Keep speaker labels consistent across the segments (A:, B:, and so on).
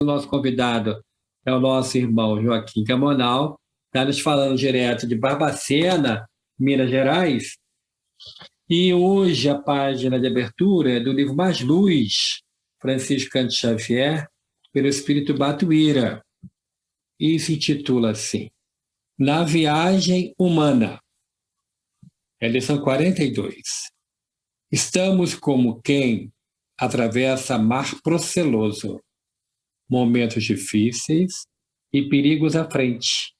A: O nosso convidado é o nosso irmão Joaquim Camonal, está nos falando direto de Barbacena, Minas Gerais. E hoje a página de abertura é do livro Mais Luz, Francisco Cândido Xavier, pelo Espírito Batuíra, e se intitula assim: Na Viagem Humana. É a lição 42. Estamos como quem atravessa mar proceloso, momentos difíceis e perigos à frente,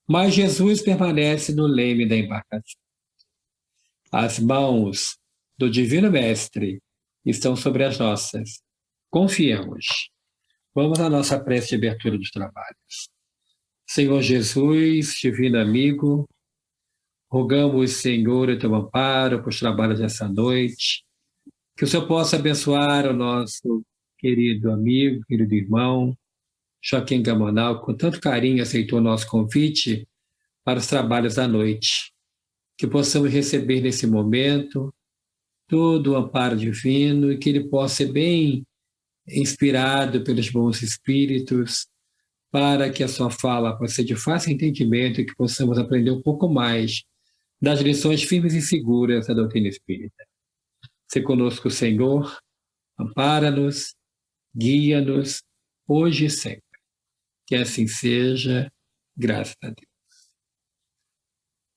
A: mas Jesus permanece no leme da embarcação. As mãos do Divino Mestre estão sobre as nossas. Confiemos. Vamos à nossa prece de abertura dos trabalhos. Senhor Jesus, divino amigo, rogamos, Senhor, o teu amparo para os trabalhos dessa noite, que o Senhor possa abençoar o nosso querido amigo, querido irmão, Joaquim Camonal, com tanto carinho aceitou o nosso convite para os trabalhos da noite. Que possamos receber nesse momento todo o amparo divino e que ele possa ser bem inspirado pelos bons espíritos para que a sua fala possa ser de fácil entendimento e que possamos aprender um pouco mais das lições firmes e seguras da doutrina espírita. Se conosco, Senhor, ampara-nos, guia-nos, hoje e sempre. Que assim seja, graças a Deus.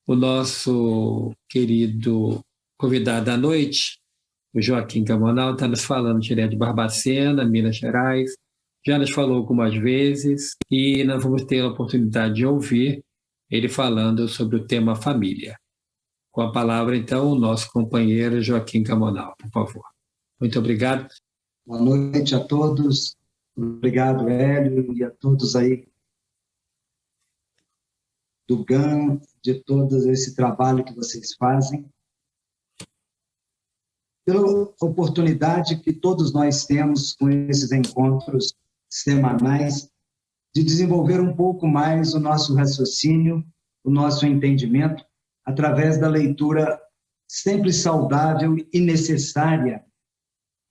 A: O nosso querido convidado da noite, o Joaquim Camonal, está nos falando direto de Barbacena, Minas Gerais. Já nos falou algumas vezes e nós vamos ter a oportunidade de ouvir ele falando sobre o tema família. Com a palavra, então, o nosso companheiro Joaquim Camonal, por favor. Muito obrigado.
B: Boa noite a todos. Obrigado, Hélio, e a todos aí do GAN, de todo esse trabalho que vocês fazem. Pela oportunidade que todos nós temos com esses encontros semanais de desenvolver um pouco mais o nosso raciocínio, o nosso entendimento, através da leitura sempre saudável e necessária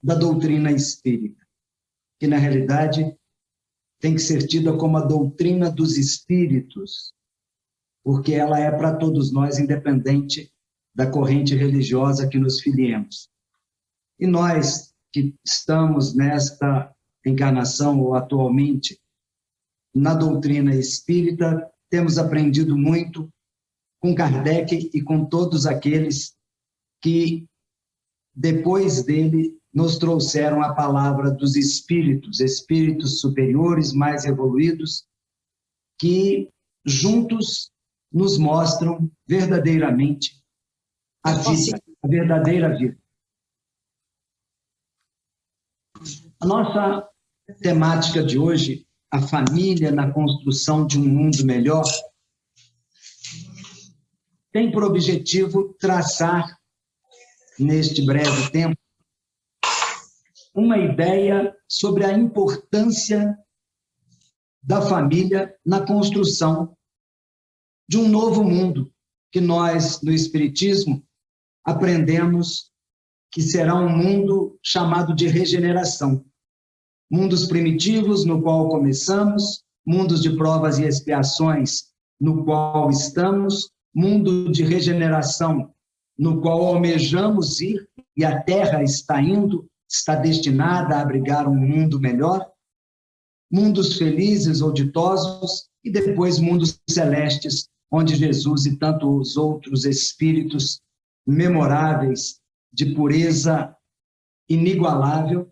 B: da doutrina espírita, que na realidade tem que ser tida como a doutrina dos espíritos, porque ela é para todos nós, independente da corrente religiosa que nos filiemos. E nós que estamos nesta encarnação, ou atualmente, na doutrina espírita, temos aprendido muito com Kardec e com todos aqueles que, depois dele, nos trouxeram a palavra dos espíritos, espíritos superiores, mais evoluídos, que juntos nos mostram verdadeiramente a vida, a verdadeira vida. A nossa temática de hoje, a família na construção de um mundo melhor, tem por objetivo traçar, neste breve tempo, uma ideia sobre a importância da família na construção de um novo mundo, que nós, no Espiritismo, aprendemos que será um mundo chamado de regeneração. Mundos primitivos, no qual começamos, mundos de provas e expiações, no qual estamos, mundo de regeneração, no qual almejamos ir, e a Terra está indo, está destinada a abrigar um mundo melhor, mundos felizes ou ditosos, e depois mundos celestes, onde Jesus e tantos outros espíritos memoráveis, de pureza inigualável,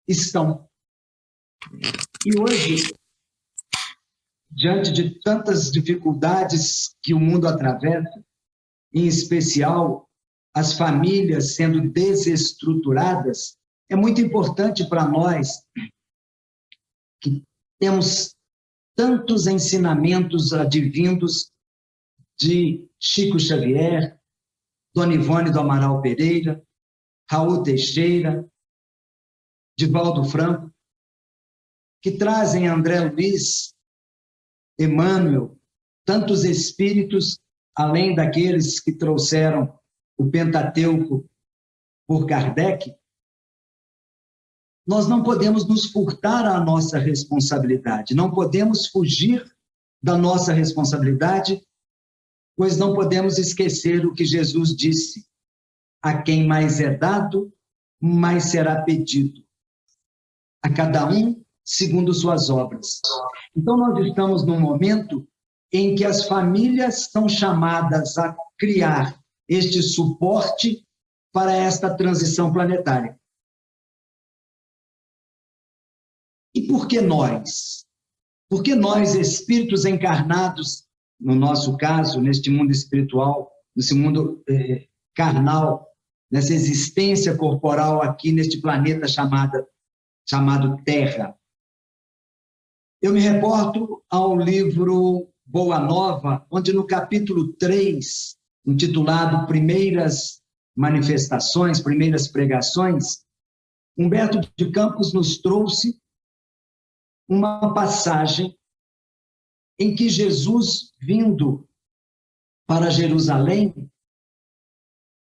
B: estão. E hoje, diante de tantas dificuldades que o mundo atravessa, em especial as famílias sendo desestruturadas, é muito importante para nós, que temos tantos ensinamentos advindos de Chico Xavier, Dona Ivone do Amaral Pereira, Raul Teixeira, Divaldo Franco, que trazem André Luiz, Emmanuel, tantos espíritos, além daqueles que trouxeram o Pentateuco por Kardec, nós não podemos nos furtar à nossa responsabilidade, não podemos fugir da nossa responsabilidade, pois não podemos esquecer o que Jesus disse: a quem mais é dado, mais será pedido, a cada um segundo suas obras. Então, nós estamos num momento em que as famílias são chamadas a criar este suporte para esta transição planetária. E por que nós? Por que nós, espíritos encarnados, no nosso caso, neste mundo espiritual, nesse mundo carnal, nessa existência corporal aqui neste planeta chamado Terra? Eu me reporto ao livro Boa Nova, onde no capítulo 3, intitulado Primeiras Manifestações, Primeiras Pregações, Humberto de Campos nos trouxe uma passagem em que Jesus, vindo para Jerusalém,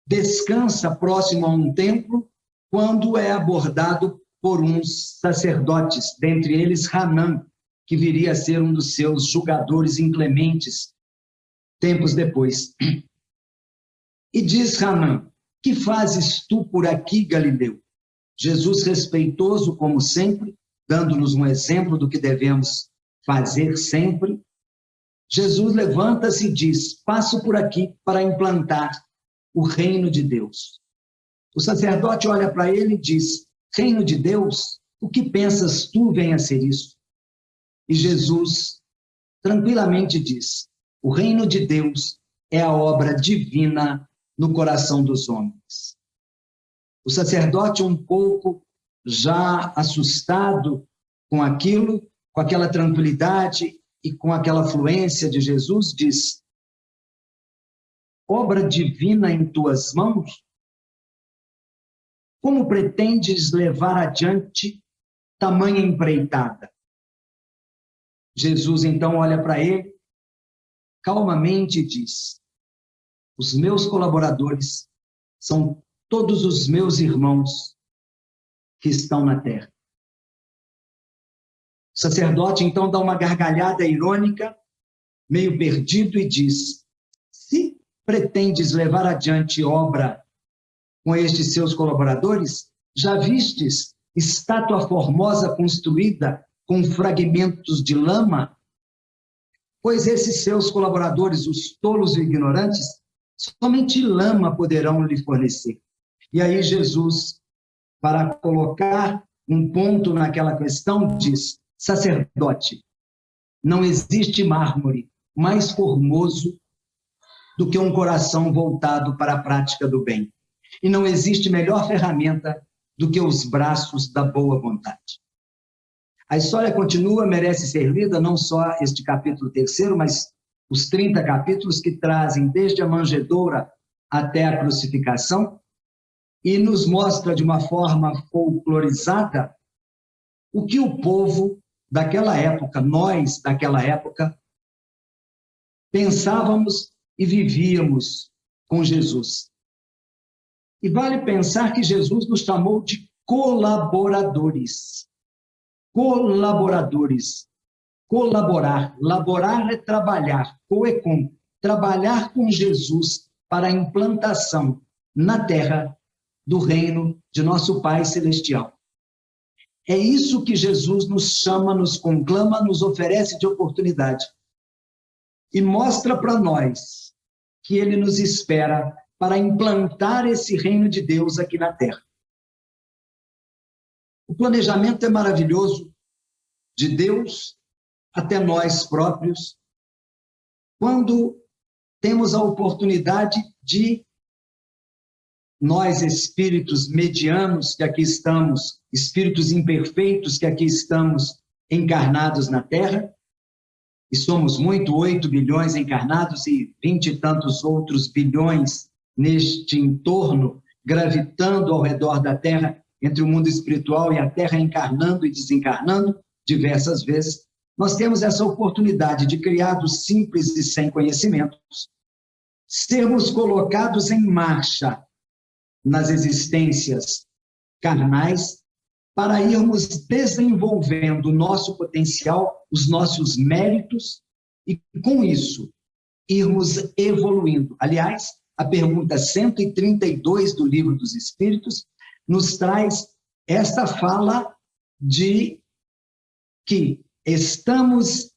B: descansa próximo a um templo, quando é abordado por uns sacerdotes, dentre eles Hanã, que viria a ser um dos seus julgadores inclementes, tempos depois. E diz Hanã: que fazes tu por aqui, Galileu? Jesus, respeitoso como sempre, dando-nos um exemplo do que devemos fazer sempre, Jesus levanta-se e diz: passo por aqui para implantar o reino de Deus. O sacerdote olha para ele e diz: reino de Deus? O que pensas tu venha a ser isso? E Jesus tranquilamente diz: o reino de Deus é a obra divina no coração dos homens. O sacerdote, um pouco já assustado com aquilo, com aquela tranquilidade e com aquela fluência de Jesus, diz: obra divina em tuas mãos? Como pretendes levar adiante tamanha empreitada? Jesus então olha para ele, calmamente e diz: os meus colaboradores são todos os meus irmãos que estão na terra. O sacerdote então dá uma gargalhada irônica, meio perdido, e diz: se pretendes levar adiante obra com estes seus colaboradores, já vistes estátua formosa construída com fragmentos de lama? Pois esses seus colaboradores, os tolos e ignorantes, somente lama poderão lhe fornecer. E aí Jesus, para colocar um ponto naquela questão, diz: sacerdote, não existe mármore mais formoso do que um coração voltado para a prática do bem. E não existe melhor ferramenta do que os braços da boa vontade. A história continua, merece ser lida, não só este capítulo 3º, mas os 30 capítulos que trazem desde a manjedoura até a crucificação, e nos mostra de uma forma folclorizada o que o povo daquela época, nós daquela época, pensávamos e vivíamos com Jesus. E vale pensar que Jesus nos chamou de colaboradores. Colaboradores. Colaborar. Laborar é trabalhar. Coecom. Trabalhar com Jesus para a implantação na terra do reino de nosso Pai Celestial. É isso que Jesus nos chama, nos conclama, nos oferece de oportunidade. E mostra para nós que Ele nos espera para implantar esse reino de Deus aqui na terra. O planejamento é maravilhoso, de Deus até nós próprios, quando temos a oportunidade de nós, espíritos medianos que aqui estamos, espíritos imperfeitos que aqui estamos encarnados na Terra, e somos muito, 8 bilhões encarnados e 20 e tantos outros bilhões neste entorno, gravitando ao redor da Terra, entre o mundo espiritual e a Terra, encarnando e desencarnando diversas vezes. Nós temos essa oportunidade de, criados simples e sem conhecimentos, sermos colocados em marcha nas existências carnais para irmos desenvolvendo o nosso potencial, os nossos méritos, e com isso, irmos evoluindo. Aliás, a pergunta 132 do Livro dos Espíritos nos traz esta fala de que estamos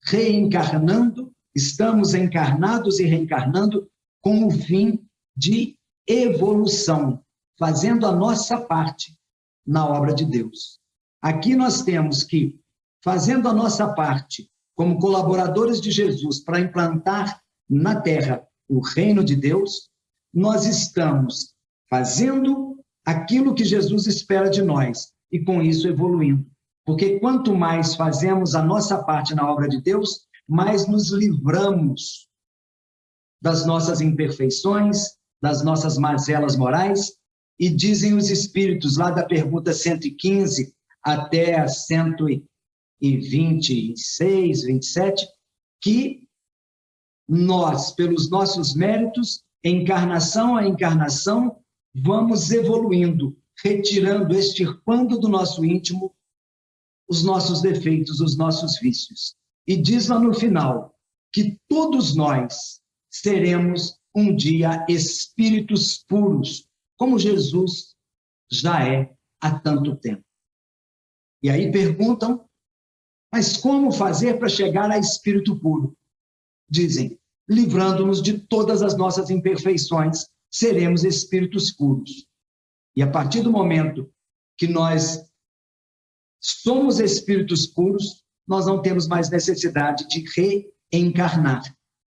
B: reencarnando, estamos encarnados e reencarnando com o fim de evolução, fazendo a nossa parte na obra de Deus. Aqui nós temos que, fazendo a nossa parte como colaboradores de Jesus para implantar na Terra o reino de Deus, nós estamos fazendo aquilo que Jesus espera de nós e com isso evoluindo. Porque quanto mais fazemos a nossa parte na obra de Deus, mais nos livramos das nossas imperfeições, das nossas mazelas morais, e dizem os Espíritos, lá da pergunta 115 até a 126, 27, que nós, pelos nossos méritos, encarnação a encarnação, vamos evoluindo, retirando, extirpando do nosso íntimo os nossos defeitos, os nossos vícios. E diz lá no final que todos nós seremos um dia espíritos puros, como Jesus já é há tanto tempo. E aí perguntam, mas como fazer para chegar a espírito puro? Dizem, livrando-nos de todas as nossas imperfeições, seremos espíritos puros. E a partir do momento que nós somos espíritos puros, nós não temos mais necessidade de reencarnar,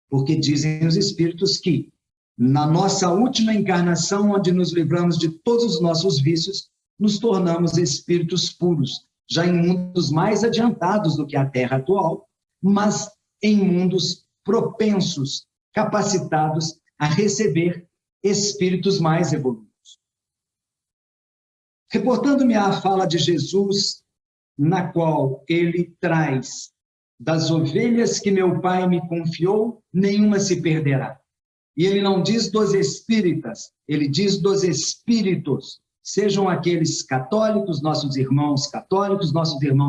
B: porque dizem os espíritos que na nossa última encarnação, onde nos livramos de todos os nossos vícios, nos tornamos espíritos puros, já em mundos mais adiantados do que a Terra atual, mas em mundos propensos, capacitados a receber espíritos mais evoluídos. Reportando-me à fala de Jesus, na qual ele traz: das ovelhas que meu Pai me confiou, nenhuma se perderá. E ele não diz dos espíritas, ele diz dos espíritos, sejam aqueles católicos, nossos irmãos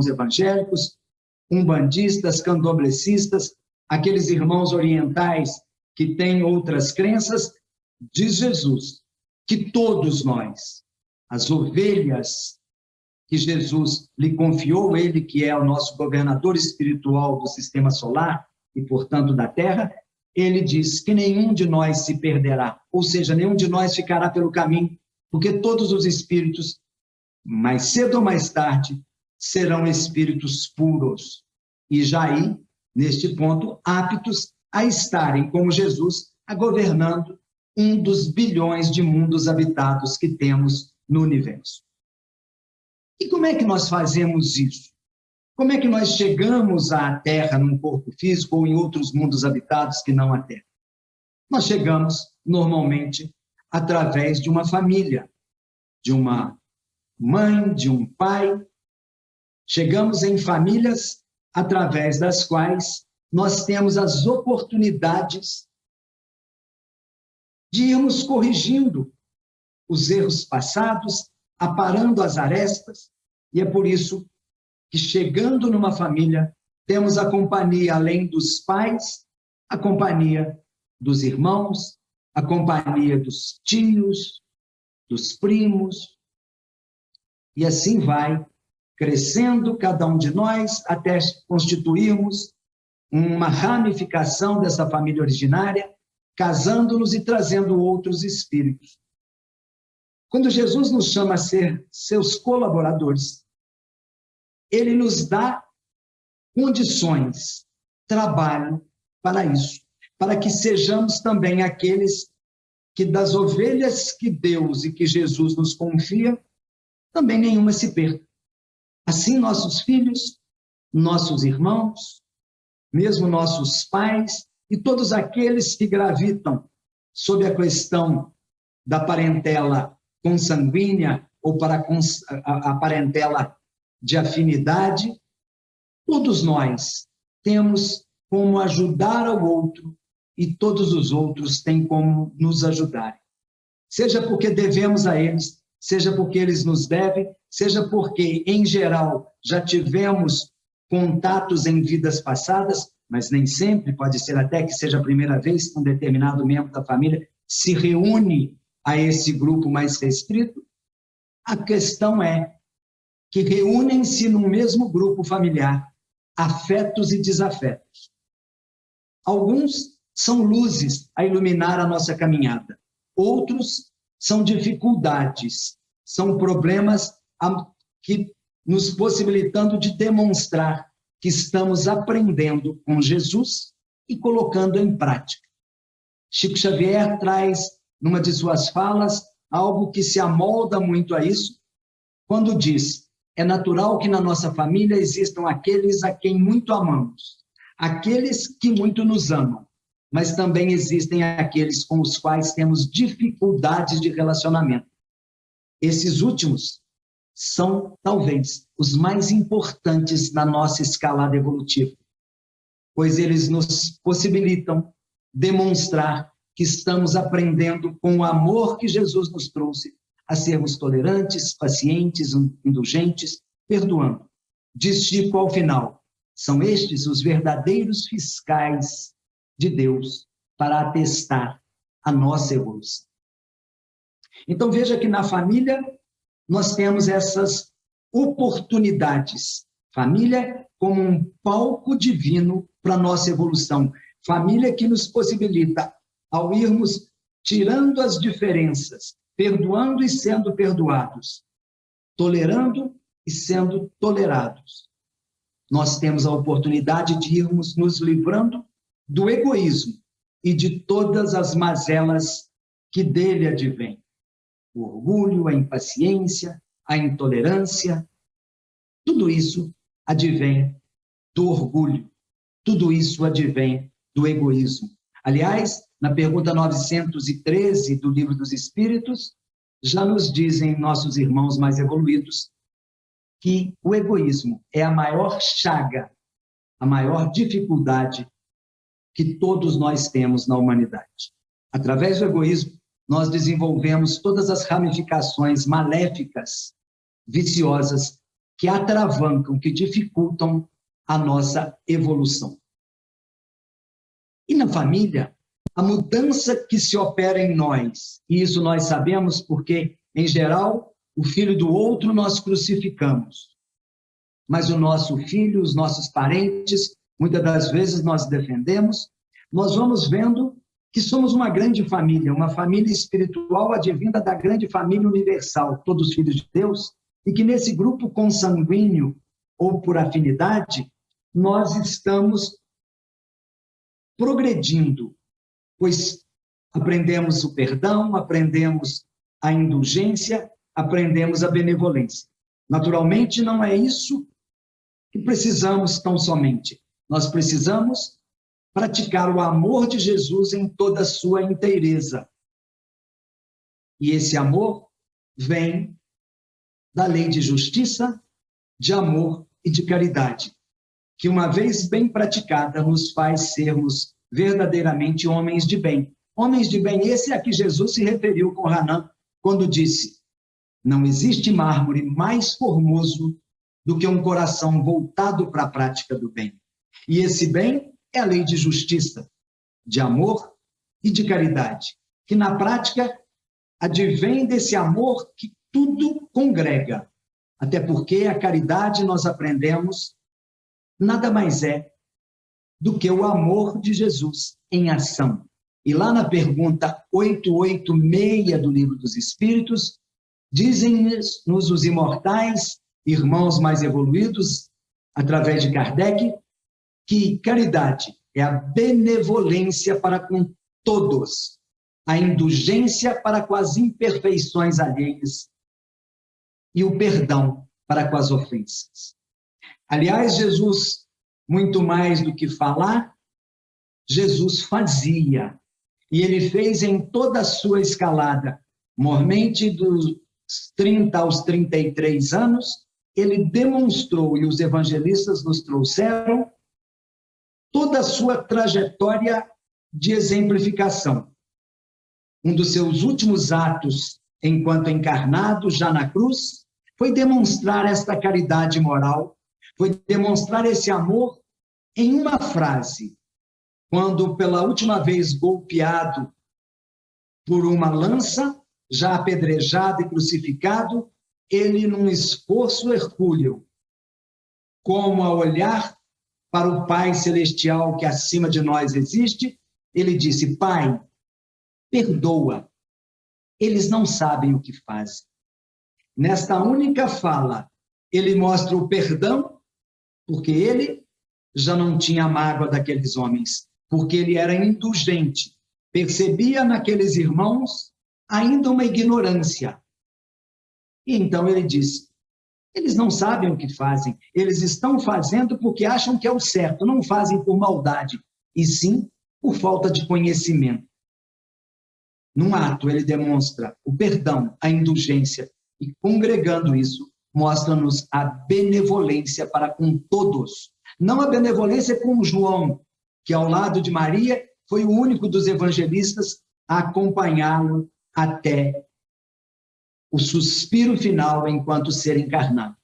B: evangélicos, umbandistas, candomblecistas, aqueles irmãos orientais que têm outras crenças. Diz Jesus que todos nós, as ovelhas que Jesus lhe confiou, ele que é o nosso governador espiritual do sistema solar e, portanto, da Terra, ele diz que nenhum de nós se perderá, ou seja, nenhum de nós ficará pelo caminho, porque todos os espíritos, mais cedo ou mais tarde, serão espíritos puros. E já aí, neste ponto, aptos a estarem, como Jesus, a governando um dos bilhões de mundos habitados que temos no universo. E como é que nós fazemos isso? Como é que nós chegamos à Terra num corpo físico ou em outros mundos habitados que não a Terra? Nós chegamos, normalmente, através de uma família, de uma mãe, de um pai. Chegamos em famílias através das quais nós temos as oportunidades de irmos corrigindo os erros passados, aparando as arestas, e é por isso que, chegando numa família, temos a companhia, além dos pais, a companhia dos irmãos, a companhia dos tios, dos primos, e assim vai crescendo cada um de nós até constituirmos uma ramificação dessa família originária, casando-nos e trazendo outros espíritos. Quando Jesus nos chama a ser seus colaboradores, ele nos dá condições, trabalho para isso, para que sejamos também aqueles que, das ovelhas que Deus e que Jesus nos confia, também nenhuma se perca. Assim, nossos filhos, nossos irmãos, mesmo nossos pais e todos aqueles que gravitam sob a questão da parentela consanguínea ou para a parentela de afinidade, todos nós temos como ajudar ao outro e todos os outros têm como nos ajudar. Seja porque devemos a eles, seja porque eles nos devem, seja porque, em geral, já tivemos contatos em vidas passadas, mas nem sempre, pode ser até que seja a primeira vez que um determinado membro da família se reúne a esse grupo mais restrito. A questão é que reúnem-se no mesmo grupo familiar afetos e desafetos. Alguns são luzes a iluminar a nossa caminhada, outros são dificuldades, são problemas que nos possibilitando de demonstrar que estamos aprendendo com Jesus e colocando em prática. Chico Xavier traz, numa de suas falas, algo que se amolda muito a isso, quando diz: é natural que na nossa família existam aqueles a quem muito amamos, aqueles que muito nos amam, mas também existem aqueles com os quais temos dificuldades de relacionamento. Esses últimos são, talvez, os mais importantes na nossa escalada evolutiva, pois eles nos possibilitam demonstrar que estamos aprendendo com o amor que Jesus nos trouxe a sermos tolerantes, pacientes, indulgentes, perdoando. Diz Chico ao final: são estes os verdadeiros fiscais de Deus para atestar a nossa evolução. Então veja que na família nós temos essas oportunidades. Família como um palco divino para a nossa evolução. Família que nos possibilita, ao irmos tirando as diferenças, perdoando e sendo perdoados, tolerando e sendo tolerados, nós temos a oportunidade de irmos nos livrando do egoísmo e de todas as mazelas que dele advêm. O orgulho, a impaciência, a intolerância, tudo isso advém do orgulho, tudo isso advém do egoísmo. Aliás, na pergunta 913 do Livro dos Espíritos, já nos dizem nossos irmãos mais evoluídos que o egoísmo é a maior chaga, a maior dificuldade que todos nós temos na humanidade. Através do egoísmo, nós desenvolvemos todas as ramificações maléficas, viciosas, que atravancam, que dificultam a nossa evolução. E na família, a mudança que se opera em nós, e isso nós sabemos porque, em geral, o filho do outro nós crucificamos, mas o nosso filho, os nossos parentes, muitas das vezes nós defendemos. Nós vamos vendo que somos uma grande família, uma família espiritual advinda da grande família universal, todos filhos de Deus, e que nesse grupo consanguíneo ou por afinidade, nós estamos progredindo, pois aprendemos o perdão, aprendemos a indulgência, aprendemos a benevolência. Naturalmente, não é isso que precisamos tão somente. Nós precisamos praticar o amor de Jesus em toda a sua inteireza. E esse amor vem da lei de justiça, de amor e de caridade, que uma vez bem praticada nos faz sermos verdadeiramente homens de bem. Homens de bem, esse é a que Jesus se referiu com Hanan, quando disse: não existe mármore mais formoso do que um coração voltado para a prática do bem. E esse bem é a lei de justiça, de amor e de caridade, que na prática advém desse amor que tudo congrega. Até porque a caridade, nós aprendemos, nada mais é do que o amor de Jesus em ação. E lá na pergunta 886 do Livro dos Espíritos, dizem-nos os imortais, irmãos mais evoluídos, através de Kardec, que caridade é a benevolência para com todos, a indulgência para com as imperfeições alheias e o perdão para com as ofensas. Aliás, Jesus, muito mais do que falar, Jesus fazia. E ele fez em toda a sua escalada, mormente dos 30 aos 33 anos, ele demonstrou, e os evangelistas nos trouxeram, toda a sua trajetória de exemplificação. Um dos seus últimos atos, enquanto encarnado, já na cruz, foi demonstrar esta caridade moral, foi demonstrar esse amor em uma frase. Quando, pela última vez golpeado por uma lança, já apedrejado e crucificado, ele, num esforço hercúleo, como a olhar para o Pai Celestial que acima de nós existe, ele disse: Pai, perdoa, eles não sabem o que fazem. Nesta única fala, ele mostra o perdão, porque ele já não tinha mágoa daqueles homens, porque ele era indulgente, percebia naqueles irmãos ainda uma ignorância. E então ele disse: eles não sabem o que fazem, eles estão fazendo porque acham que é o certo, não fazem por maldade, e sim por falta de conhecimento. Num ato, ele demonstra o perdão, a indulgência, e congregando isso, mostra-nos a benevolência para com todos. Não a benevolência com João, que ao lado de Maria foi o único dos evangelistas a acompanhá-lo até o suspiro final enquanto ser encarnado.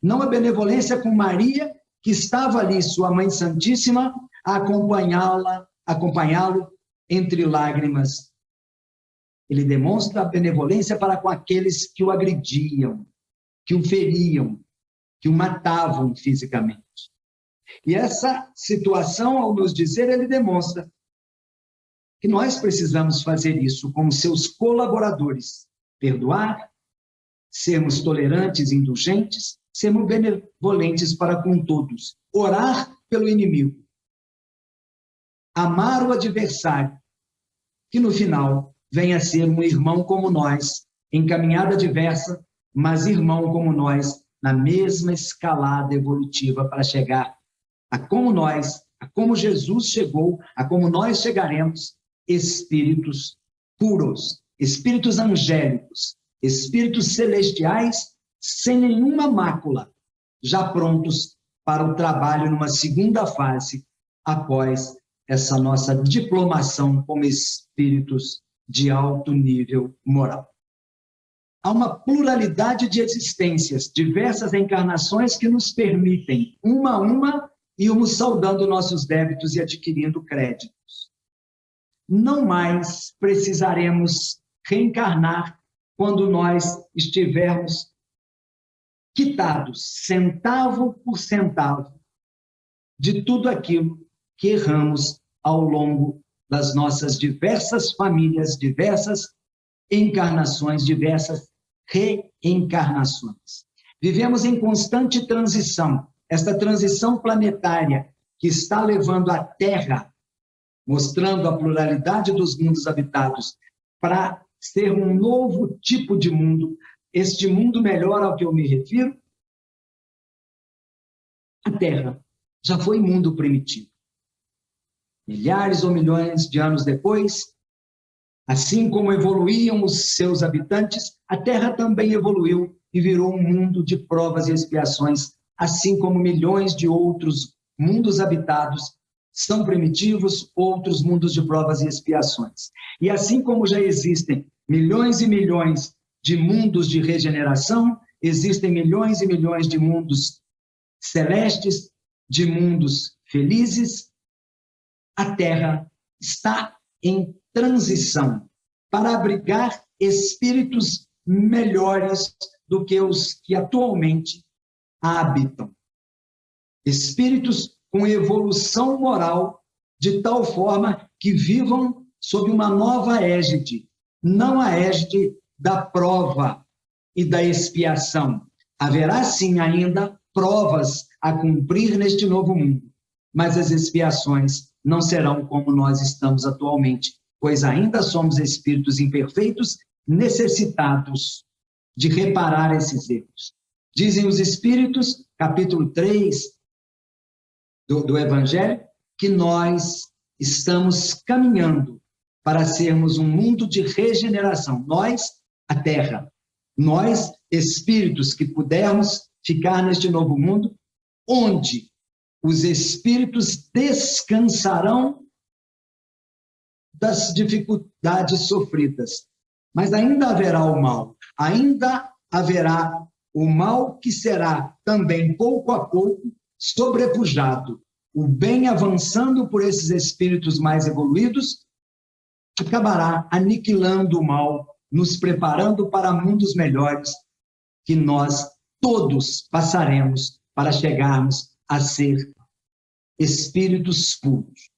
B: Não a benevolência com Maria, que estava ali, sua Mãe Santíssima, a acompanhá-lo entre lágrimas. Ele demonstra a benevolência para com aqueles que o agrediam, que o feriam, que o matavam fisicamente. E essa situação, ao nos dizer, ele demonstra que nós precisamos fazer isso como seus colaboradores, perdoar, sermos tolerantes e indulgentes, sermos benevolentes para com todos, orar pelo inimigo, amar o adversário, que no final venha a ser um irmão como nós, em caminhada diversa, mas irmão como nós, na mesma escalada evolutiva para chegar a como nós, a como Jesus chegou, a como nós chegaremos, espíritos puros, espíritos angélicos, espíritos celestiais, sem nenhuma mácula, já prontos para o trabalho numa segunda fase, após essa nossa diplomação como espíritos de alto nível moral. Há uma pluralidade de existências, diversas encarnações que nos permitem, uma a uma, irmos saldando nossos débitos e adquirindo créditos. Não mais precisaremos reencarnar quando nós estivermos quitados, centavo por centavo, de tudo aquilo que erramos ao longo das nossas diversas famílias, diversas encarnações, diversas reencarnações. Vivemos em constante transição, esta transição planetária que está levando a Terra, mostrando a pluralidade dos mundos habitados, para ser um novo tipo de mundo, este mundo melhor ao que eu me refiro. A Terra já foi mundo primitivo. Milhares ou milhões de anos depois, assim como evoluíam os seus habitantes, a Terra também evoluiu e virou um mundo de provas e expiações, assim como milhões de outros mundos habitados são primitivos, outros mundos de provas e expiações. E assim como já existem milhões e milhões de mundos de regeneração, existem milhões e milhões de mundos celestes, de mundos felizes, a Terra está em transição para abrigar espíritos melhores do que os que atualmente a habitam. Espíritos com evolução moral de tal forma que vivam sob uma nova égide, não a égide da prova e da expiação. Haverá sim ainda provas a cumprir neste novo mundo, mas as expiações não serão como nós estamos atualmente, pois ainda somos espíritos imperfeitos, necessitados de reparar esses erros. Dizem os Espíritos, capítulo 3 do Evangelho, que nós estamos caminhando para sermos um mundo de regeneração. Nós, a Terra, nós, espíritos que pudermos ficar neste novo mundo, onde os espíritos descansarão das dificuldades sofridas. Mas ainda haverá o mal, ainda haverá o mal que será também pouco a pouco sobrepujado, o bem avançando por esses espíritos mais evoluídos, acabará aniquilando o mal, nos preparando para mundos melhores, que nós todos passaremos para chegarmos a ser espíritos puros.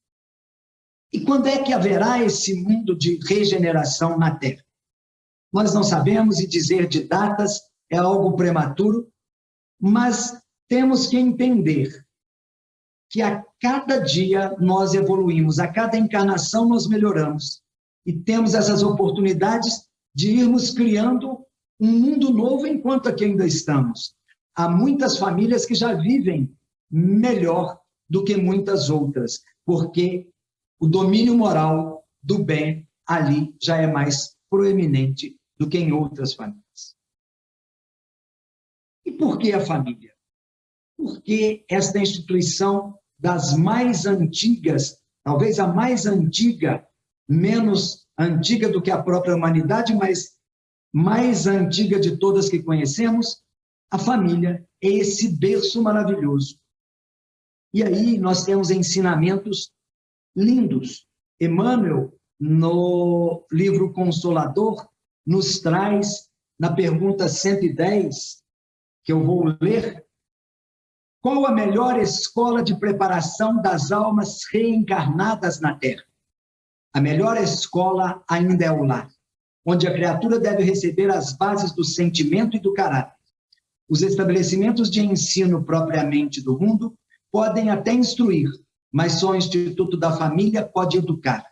B: E quando é que haverá esse mundo de regeneração na Terra? Nós não sabemos, e dizer de datas é algo prematuro, mas temos que entender que a cada dia nós evoluímos, a cada encarnação nós melhoramos, e temos essas oportunidades de irmos criando um mundo novo enquanto aqui ainda estamos. Há muitas famílias que já vivem melhor do que muitas outras, porque o domínio moral do bem ali já é mais proeminente do que em outras famílias. E por que a família? Porque esta instituição das mais antigas, talvez a mais antiga, menos antiga do que a própria humanidade, mas mais antiga de todas que conhecemos, a família é esse berço maravilhoso. E aí nós temos ensinamentos lindos. Emmanuel, no livro Consolador, nos traz, na pergunta 110, que eu vou ler, qual a melhor escola de preparação das almas reencarnadas na Terra? A melhor escola ainda é o lar, onde a criatura deve receber as bases do sentimento e do caráter. Os estabelecimentos de ensino propriamente do mundo podem até instruir, mas só o Instituto da Família pode educar.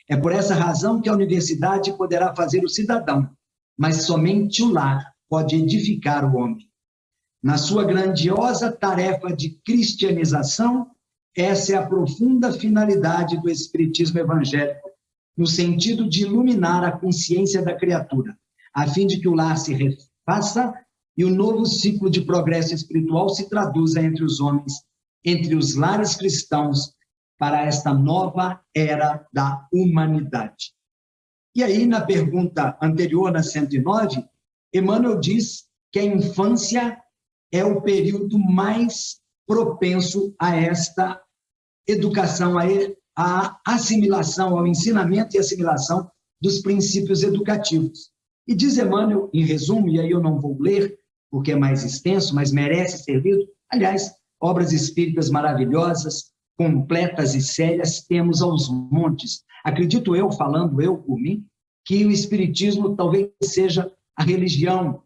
B: É por essa razão que a universidade poderá fazer o cidadão, mas somente o lar pode edificar o homem. Na sua grandiosa tarefa de cristianização, essa é a profunda finalidade do Espiritismo evangélico, no sentido de iluminar a consciência da criatura, a fim de que o lar se refaça e o novo ciclo de progresso espiritual se traduza entre os homens, entre os lares cristãos, para esta nova era da humanidade. E aí, na pergunta anterior, na 109, Emmanuel diz que a infância é o período mais propenso a esta educação, a assimilação, ao ensinamento e assimilação dos princípios educativos. E diz Emmanuel, em resumo, e aí eu não vou ler, porque é mais extenso, mas merece ser lido, aliás, obras espíritas maravilhosas, completas e sérias, temos aos montes. Acredito eu, falando eu por mim, que o Espiritismo talvez seja a religião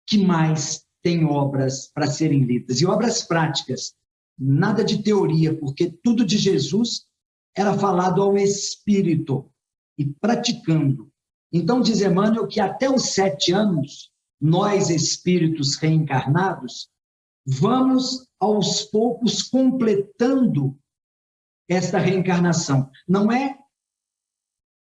B: que mais tem obras para serem lidas, e obras práticas, nada de teoria, porque tudo de Jesus era falado ao Espírito e praticando. Então, diz Emmanuel que até os 7 anos, nós, espíritos reencarnados, vamos aos poucos completando esta reencarnação. Não é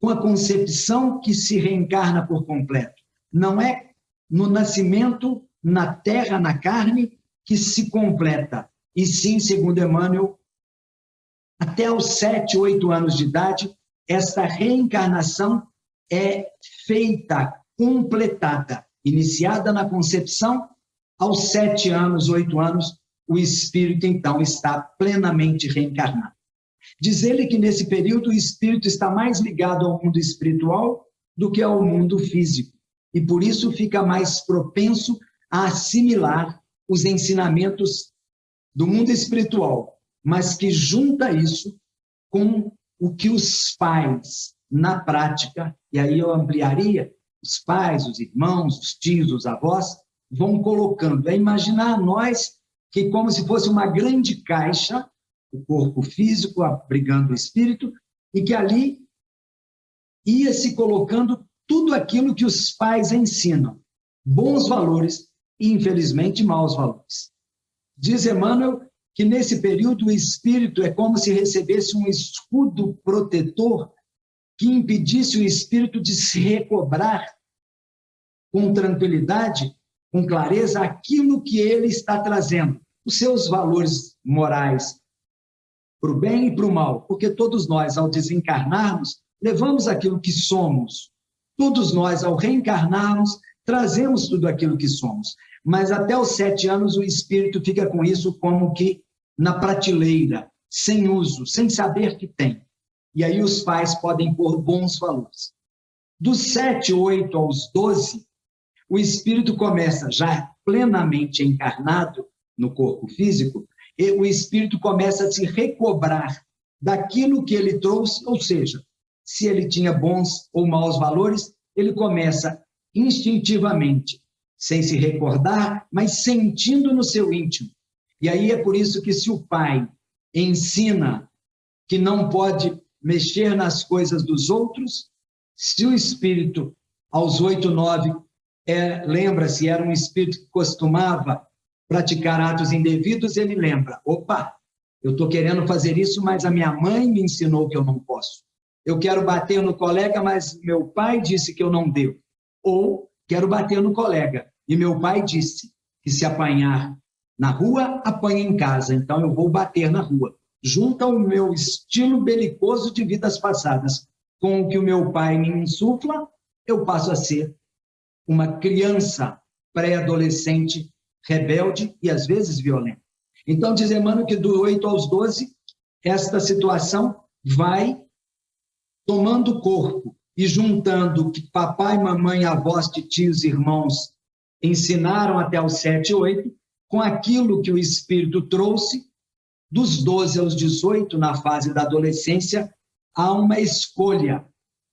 B: com a concepção que se reencarna por completo, não é no nascimento na terra, na carne, que se completa, e sim, segundo Emmanuel, até os 7, 8 anos de idade, esta reencarnação é feita, completada, iniciada na concepção, aos 7 anos, 8 anos, o espírito, então, está plenamente reencarnado. Diz ele que, nesse período, o espírito está mais ligado ao mundo espiritual do que ao mundo físico, e, por isso, fica mais propenso a assimilar os ensinamentos do mundo espiritual, mas que junta isso com o que os pais, na prática, e aí eu ampliaria, os pais, os irmãos, os tios, os avós, vão colocando. É imaginar nós que como se fosse uma grande caixa, o corpo físico abrigando o espírito, e que ali ia se colocando tudo aquilo que os pais ensinam, bons valores e, infelizmente, maus valores. Diz Emmanuel que, nesse período, o espírito é como se recebesse um escudo protetor que impedisse o espírito de se recobrar com tranquilidade, com clareza, aquilo que ele está trazendo, os seus valores morais, para o bem e para o mal, porque todos nós, ao desencarnarmos, levamos aquilo que somos. Todos nós, ao reencarnarmos, trazemos tudo aquilo que somos. Mas até os 7 anos o espírito fica com isso como que na prateleira, sem uso, sem saber que tem. E aí os pais podem pôr bons valores. Dos 7, 8 aos 12, o espírito começa já plenamente encarnado no corpo físico, e o espírito começa a se recobrar daquilo que ele trouxe, ou seja, se ele tinha bons ou maus valores, ele começa instintivamente, sem se recordar, mas sentindo no seu íntimo. E aí é por isso que se o pai ensina que não pode mexer nas coisas dos outros, se o espírito, aos 8, 9, lembra-se, era um espírito que costumava praticar atos indevidos, ele lembra, opa, eu estou querendo fazer isso, mas a minha mãe me ensinou que eu não posso. Eu quero bater no colega, mas meu pai disse que eu não devo. Ou quero bater no colega, e meu pai disse que se apanhar na rua, apanha em casa, então eu vou bater na rua. Junta o meu estilo belicoso de vidas passadas com o que o meu pai me insufla, eu passo a ser uma criança pré-adolescente, rebelde e às vezes violenta. Então, diz Emmanuel que do 8 aos 12, esta situação vai tomando corpo e juntando o que papai, mamãe, avós, tios, irmãos ensinaram até os 7, 8, com aquilo que o espírito trouxe, dos 12 aos 18, na fase da adolescência, há uma escolha.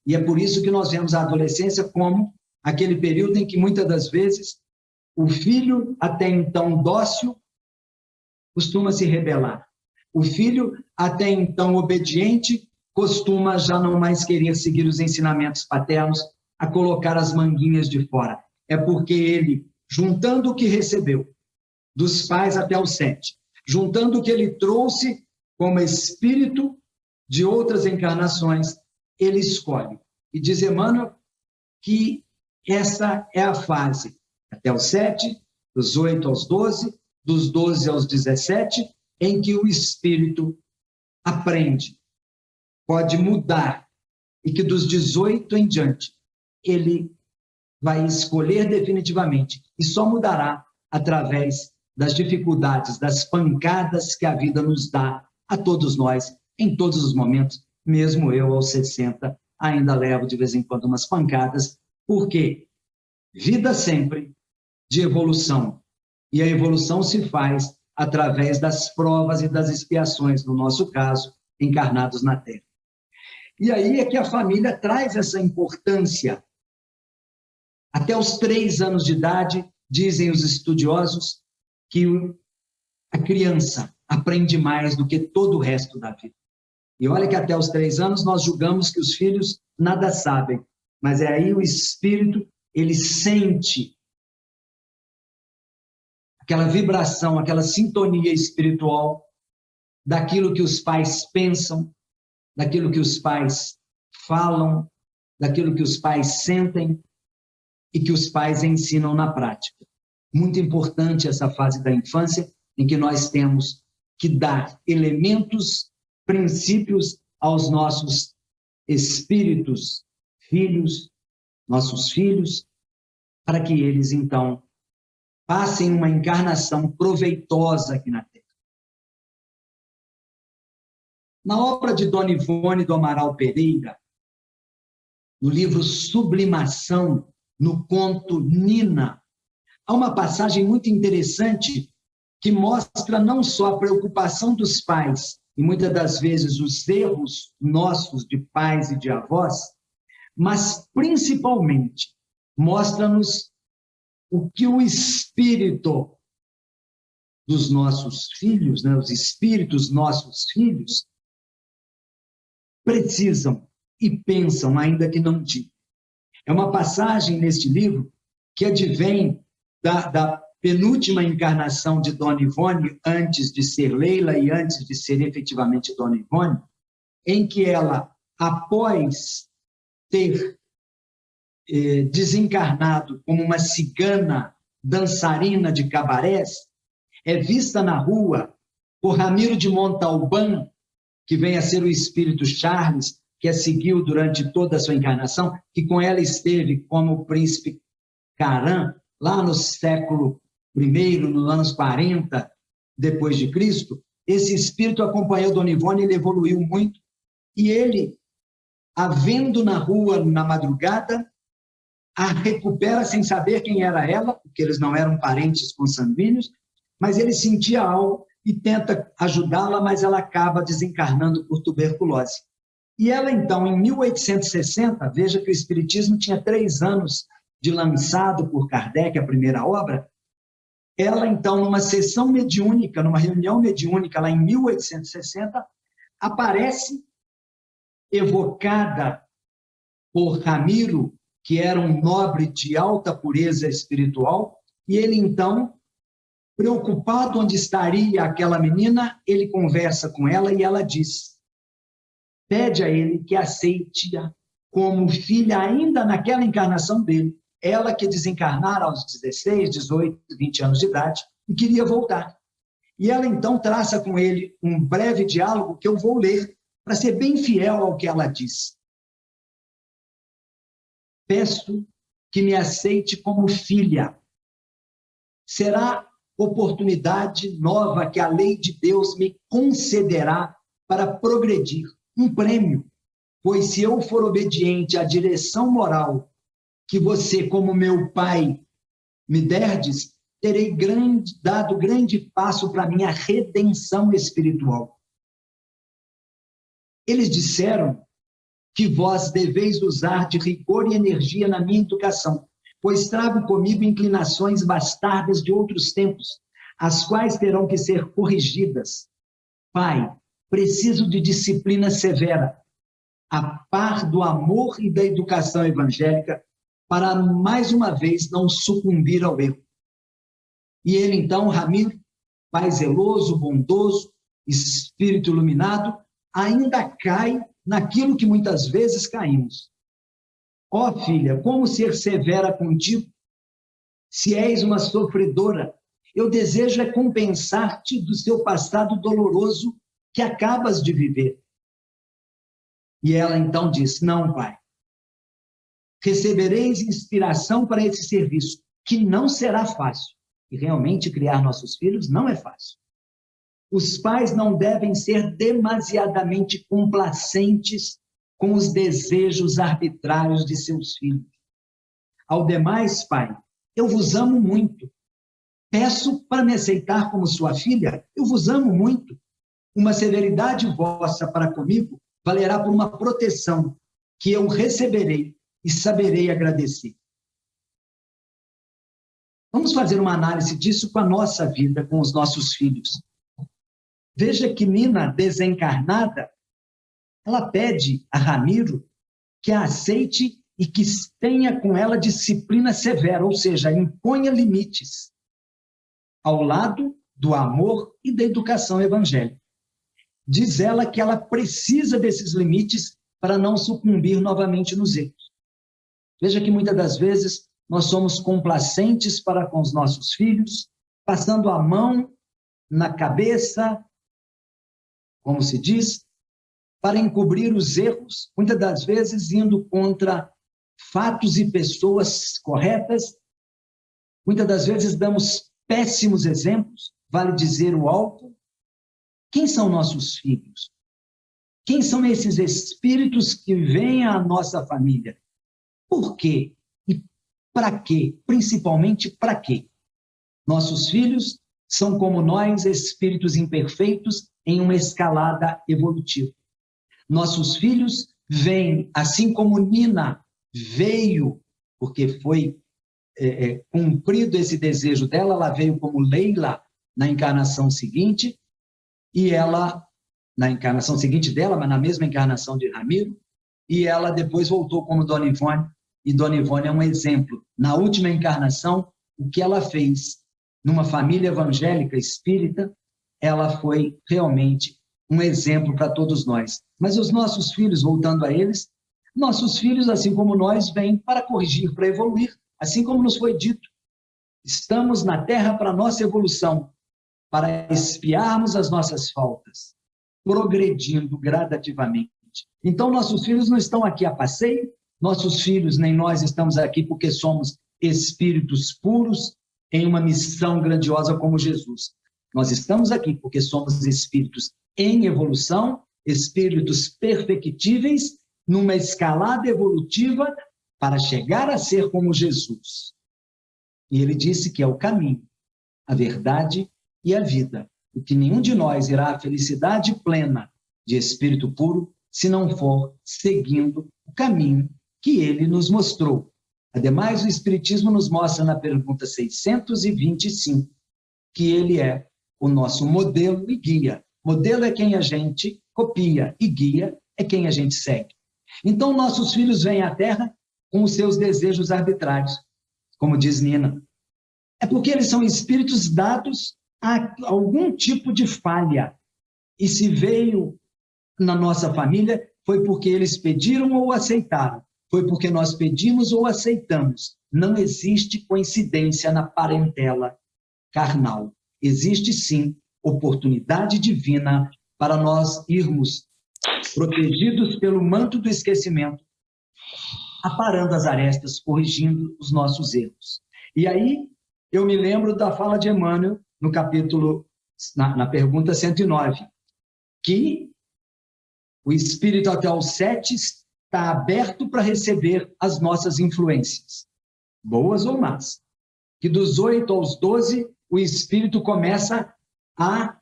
B: E é por isso que nós vemos a adolescência como aquele período em que, muitas das vezes, o filho, até então dócil, costuma se rebelar. O filho, até então obediente, costuma já não mais querer seguir os ensinamentos paternos, a colocar as manguinhas de fora. É porque ele, juntando o que recebeu, dos pais até os 7, juntando o que ele trouxe como espírito de outras encarnações, ele escolhe. E diz Emmanuel que essa é a fase, até os 7, dos 8 aos 12, dos 12 aos 17, em que o espírito aprende, pode mudar, e que dos 18 em diante, ele vai escolher definitivamente, e só mudará através das dificuldades, das pancadas que a vida nos dá a todos nós, em todos os momentos. Mesmo eu, aos 60, ainda levo de vez em quando umas pancadas, porque vida sempre de evolução, e a evolução se faz através das provas e das expiações, no nosso caso, encarnados na Terra. E aí é que a família traz essa importância. Até os 3 anos de idade, dizem os estudiosos, que a criança aprende mais do que todo o resto da vida. E olha que até os 3 anos nós julgamos que os filhos nada sabem, mas é aí o espírito, ele sente aquela vibração, aquela sintonia espiritual daquilo que os pais pensam, daquilo que os pais falam, daquilo que os pais sentem e que os pais ensinam na prática. Muito importante essa fase da infância, em que nós temos que dar elementos, princípios aos nossos espíritos, filhos, nossos filhos, para que eles, então, passem uma encarnação proveitosa aqui na Terra. Na obra de Dona Ivone do Amaral Pereira, no livro Sublimação, no conto Nina, há uma passagem muito interessante que mostra não só a preocupação dos pais, e muitas das vezes os erros nossos de pais e de avós, mas principalmente mostra-nos o que o espírito dos nossos filhos, né, os espíritos nossos filhos, precisam e pensam, ainda que não digam. É uma passagem neste livro que advém da penúltima encarnação de Dona Ivone, antes de ser Leila e antes de ser efetivamente Dona Ivone, em que ela, após ter desencarnado como uma cigana dançarina de cabarés, é vista na rua por Ramiro de Montalbán, que vem a ser o espírito Charles, que a seguiu durante toda a sua encarnação, que com ela esteve como príncipe Carã, lá no século I, nos anos 40 depois de Cristo, esse espírito acompanhou Dona Ivone, ele evoluiu muito, e ele, a vendo na rua na madrugada, a recupera sem saber quem era ela, porque eles não eram parentes consanguíneos, mas ele sentia algo e tenta ajudá-la, mas ela acaba desencarnando por tuberculose. E ela, então, em 1860, veja que o Espiritismo tinha 3 anos de lançado por Kardec, a primeira obra, ela, então, numa sessão mediúnica, numa reunião mediúnica, lá em 1860, aparece evocada por Ramiro, que era um nobre de alta pureza espiritual, e ele, então, preocupado onde estaria aquela menina, ele conversa com ela e ela diz, pede a ele que aceite-a como filha ainda naquela encarnação dele, ela que desencarnara aos 16, 18, 20 anos de idade e queria voltar. E ela, então, traça com ele um breve diálogo que eu vou ler para ser bem fiel ao que ela diz. Peço que me aceite como filha. Será oportunidade nova que a lei de Deus me concederá para progredir, um prêmio, pois se eu for obediente à direção moral que você, como meu pai, me derdes, terei dado grande passo para a minha redenção espiritual. Eles disseram que vós deveis usar de rigor e energia na minha educação, pois trago comigo inclinações bastardas de outros tempos, as quais terão que ser corrigidas. Pai, preciso de disciplina severa, a par do amor e da educação evangélica, para, mais uma vez, não sucumbir ao erro. E ele, então, Ramiro, pai zeloso, bondoso, espírito iluminado, ainda cai naquilo que muitas vezes caímos. Ó filha, como ser severa contigo? Se és uma sofredora, eu desejo é compensar-te do seu passado doloroso que acabas de viver. E ela então diz, não, pai, recebereis inspiração para esse serviço, que não será fácil. E realmente criar nossos filhos não é fácil. Os pais não devem ser demasiadamente complacentes com os desejos arbitrários de seus filhos. Ao demais, pai, eu vos amo muito. Peço para me aceitar como sua filha, eu vos amo muito. Uma severidade vossa para comigo valerá por uma proteção que eu receberei e saberei agradecer. Vamos fazer uma análise disso com a nossa vida, com os nossos filhos. Veja que Nina, desencarnada, ela pede a Ramiro que a aceite e que tenha com ela disciplina severa, ou seja, imponha limites, ao lado do amor e da educação evangélica. Diz ela que ela precisa desses limites para não sucumbir novamente nos erros. Veja que muitas das vezes nós somos complacentes para com os nossos filhos, passando a mão na cabeça, como se diz, para encobrir os erros, muitas das vezes indo contra fatos e pessoas corretas, muitas das vezes damos péssimos exemplos, vale dizer o álcool. Quem são nossos filhos? Quem são esses espíritos que vêm à nossa família? Por quê? E para quê? Principalmente para quê? Nossos filhos são como nós, espíritos imperfeitos em uma escalada evolutiva. Nossos filhos vêm, assim como Nina veio, porque foi cumprido esse desejo dela, ela veio como Leila na encarnação seguinte, e ela, na encarnação seguinte dela, mas na mesma encarnação de Ramiro, e ela depois voltou como Dona Ivone, e Dona Ivone é um exemplo. Na última encarnação, o que ela fez numa família evangélica espírita, ela foi realmente um exemplo para todos nós. Mas os nossos filhos, voltando a eles, nossos filhos, assim como nós, vêm para corrigir, para evoluir, assim como nos foi dito. Estamos na Terra para a nossa evolução, para expiarmos as nossas faltas, progredindo gradativamente. Então, nossos filhos não estão aqui a passeio, nossos filhos nem nós estamos aqui porque somos espíritos puros em uma missão grandiosa como Jesus. Nós estamos aqui porque somos espíritos em evolução, espíritos perfectíveis, numa escalada evolutiva para chegar a ser como Jesus. E ele disse que é o caminho, a verdade e a vida, e que nenhum de nós irá à felicidade plena de espírito puro se não for seguindo o caminho que ele nos mostrou. Ademais, o Espiritismo nos mostra na pergunta 625 que ele é o nosso modelo e guia. Modelo é quem a gente copia e guia é quem a gente segue. Então, nossos filhos vêm à Terra com os seus desejos arbitrários, como diz Nina. É porque eles são espíritos dados a algum tipo de falha. E se veio na nossa família, foi porque eles pediram ou aceitaram. Foi porque nós pedimos ou aceitamos. Não existe coincidência na parentela carnal. Existe, sim, oportunidade divina para nós irmos protegidos pelo manto do esquecimento, aparando as arestas, corrigindo os nossos erros. E aí, eu me lembro da fala de Emmanuel, no capítulo, na pergunta 109, que o espírito até os 7 está aberto para receber as nossas influências, boas ou más. Que dos 8 aos 12, o espírito começa a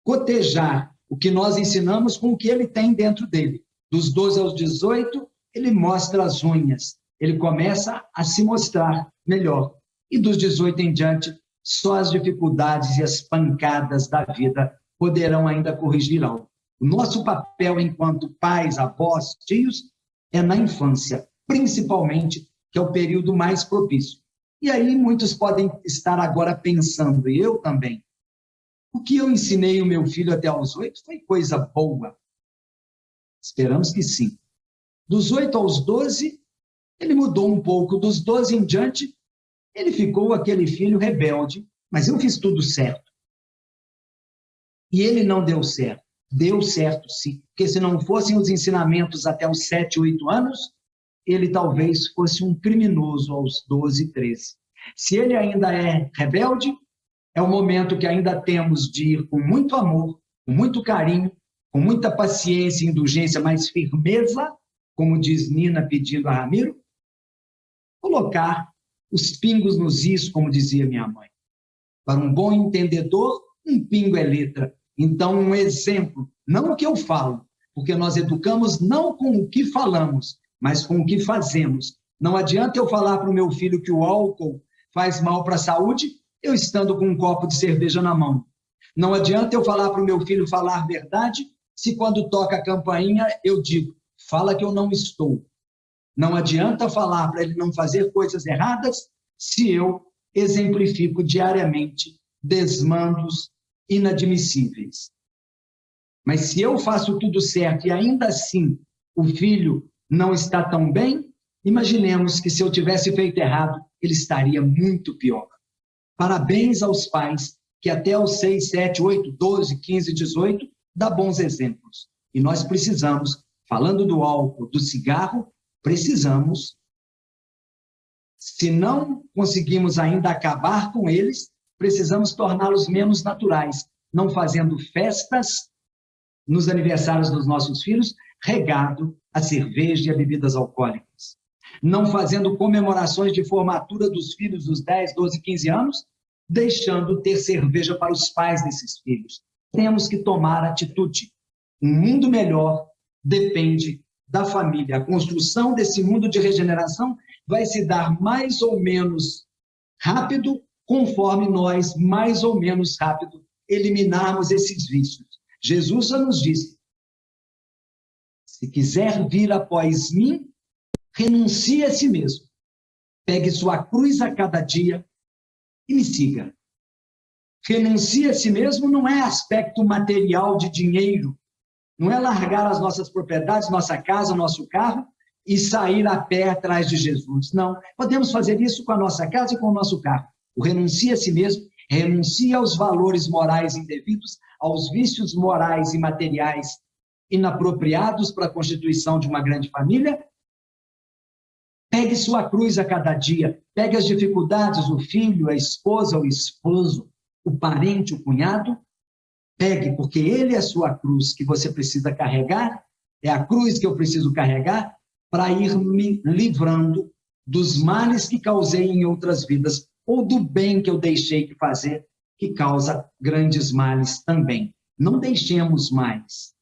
B: cotejar o que nós ensinamos com o que ele tem dentro dele. Dos 12 aos 18, ele mostra as unhas, ele começa a se mostrar melhor. E dos 18 em diante, só as dificuldades e as pancadas da vida poderão ainda corrigir algo. O nosso papel enquanto pais, avós, tios, é na infância, principalmente, que é o período mais propício. E aí muitos podem estar agora pensando, e eu também, o que eu ensinei o meu filho até aos 8 foi coisa boa? Esperamos que sim. Dos 8 aos 12, ele mudou um pouco. Dos 12 em diante, ele ficou aquele filho rebelde, mas eu fiz tudo certo. E ele não deu certo. Deu certo, sim. Porque se não fossem os ensinamentos até os 7, 8 anos, ele talvez fosse um criminoso aos 12, 13. Se ele ainda é rebelde, é o momento que ainda temos de ir com muito amor, com muito carinho, com muita paciência e indulgência, mas firmeza, como diz Nina pedindo a Ramiro, colocar os pingos nos is, como dizia minha mãe. Para um bom entendedor, um pingo é letra. Então, um exemplo, não o que eu falo, porque nós educamos não com o que falamos, mas com o que fazemos. Não adianta eu falar para o meu filho que o álcool faz mal para a saúde, eu estando com um copo de cerveja na mão. Não adianta eu falar para o meu filho falar verdade, se quando toca a campainha eu digo, fala que eu não estou. Não adianta falar para ele não fazer coisas erradas, se eu exemplifico diariamente desmandos inadmissíveis. Mas se eu faço tudo certo e ainda assim o filho não está tão bem, imaginemos que se eu tivesse feito errado, ele estaria muito pior. Parabéns aos pais que até os 6, 7, 8, 12, 15, 18 dá bons exemplos. E nós precisamos, falando do álcool, do cigarro, precisamos, se não conseguimos ainda acabar com eles, precisamos torná-los menos naturais, não fazendo festas nos aniversários dos nossos filhos, regado a cerveja e a bebidas alcoólicas. Não fazendo comemorações de formatura dos filhos dos 10, 12, 15 anos, deixando ter cerveja para os pais desses filhos. Temos que tomar atitude. Um mundo melhor depende da família. A construção desse mundo de regeneração vai se dar mais ou menos rápido, conforme nós, mais ou menos rápido, eliminarmos esses vícios. Jesus já nos disse, se quiser vir após mim, renuncie a si mesmo. Pegue sua cruz a cada dia e me siga. Renuncie a si mesmo não é aspecto material de dinheiro, não é largar as nossas propriedades, nossa casa, nosso carro e sair a pé atrás de Jesus. Não, podemos fazer isso com a nossa casa e com o nosso carro. O renuncie a si mesmo, renuncie aos valores morais indevidos, aos vícios morais e materiais inapropriados para a constituição de uma grande família. Pegue sua cruz a cada dia, pegue as dificuldades, o filho, a esposa, o esposo, o parente, o cunhado, pegue, porque ele é a sua cruz que você precisa carregar, é a cruz que eu preciso carregar para ir me livrando dos males que causei em outras vidas, ou do bem que eu deixei de fazer, que causa grandes males também. Não deixemos mais.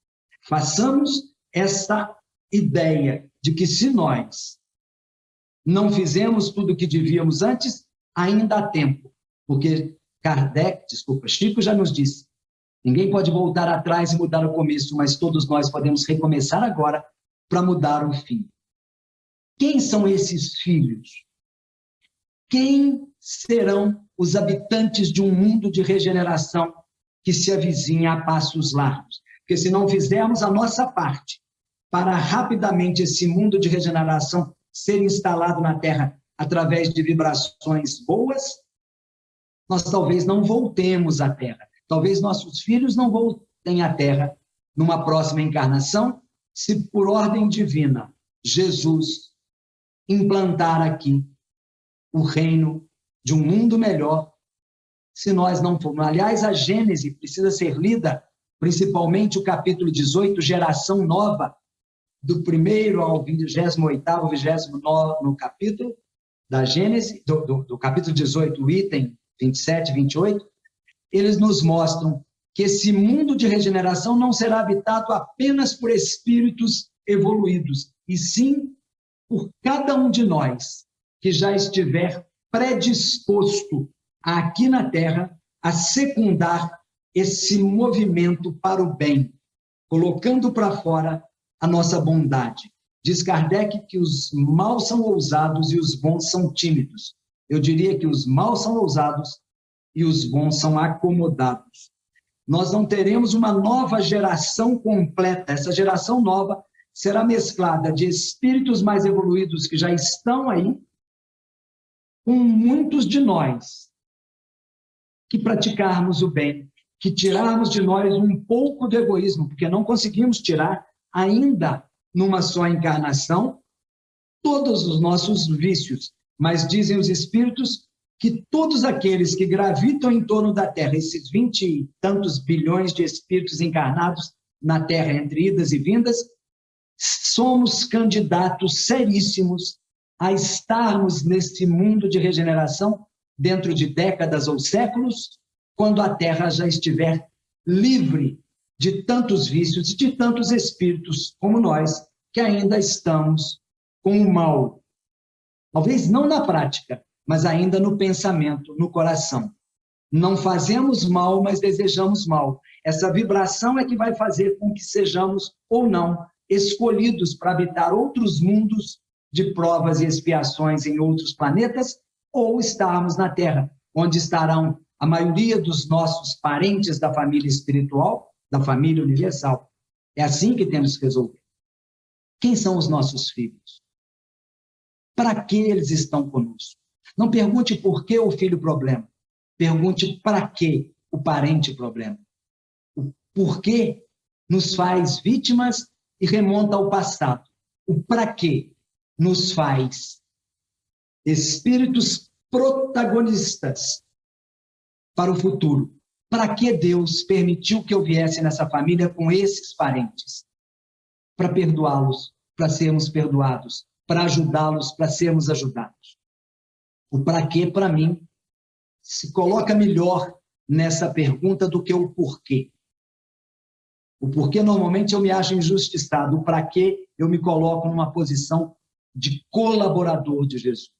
B: Façamos esta ideia de que se nós não fizemos tudo o que devíamos antes, ainda há tempo. Porque Chico já nos disse, ninguém pode voltar atrás e mudar o começo, mas todos nós podemos recomeçar agora para mudar o fim. Quem são esses filhos? Quem serão os habitantes de um mundo de regeneração que se avizinha a passos largos? Porque se não fizermos a nossa parte para rapidamente esse mundo de regeneração ser instalado na Terra através de vibrações boas, nós talvez não voltemos à Terra. Talvez nossos filhos não voltem à Terra numa próxima encarnação, se por ordem divina Jesus implantar aqui o reino de um mundo melhor, se nós não formos. Aliás, a Gênese precisa ser lida, principalmente o capítulo 18, geração nova, do 1º ao 28º, 29º capítulo da Gênese, do capítulo 18, o item 27 e 28, eles nos mostram que esse mundo de regeneração não será habitado apenas por espíritos evoluídos, e sim por cada um de nós que já estiver predisposto aqui na Terra a secundar esse movimento para o bem, colocando para fora a nossa bondade. Diz Kardec que os maus são ousados e os bons são tímidos. Eu diria que os maus são ousados e os bons são acomodados. Nós não teremos uma nova geração completa. Essa geração nova será mesclada de espíritos mais evoluídos que já estão aí, com muitos de nós que praticarmos o bem, que tirarmos de nós um pouco do egoísmo, porque não conseguimos tirar ainda numa só encarnação todos os nossos vícios, mas dizem os espíritos que todos aqueles que gravitam em torno da Terra, esses 20 e tantos bilhões de espíritos encarnados na Terra, entre idas e vindas, somos candidatos seríssimos a estarmos nesse mundo de regeneração dentro de décadas ou séculos, quando a Terra já estiver livre de tantos vícios e de tantos espíritos como nós, que ainda estamos com o mal. Talvez não na prática, mas ainda no pensamento, no coração. Não fazemos mal, mas desejamos mal. Essa vibração é que vai fazer com que sejamos ou não escolhidos para habitar outros mundos de provas e expiações em outros planetas, ou estarmos na Terra, onde estarão a maioria dos nossos parentes da família espiritual, da família universal. É assim que temos que resolver. Quem são os nossos filhos? Para que eles estão conosco? Não pergunte por que o filho problema. Pergunte para que o parente problema. O porquê nos faz vítimas e remonta ao passado. O para que nos faz espíritos protagonistas para o futuro. Para que Deus permitiu que eu viesse nessa família com esses parentes? Para perdoá-los, para sermos perdoados, para ajudá-los, para sermos ajudados. O para quê, para mim, se coloca melhor nessa pergunta do que o porquê. O porquê, normalmente, eu me acho injustiçado. O para quê, eu me coloco numa posição de colaborador de Jesus.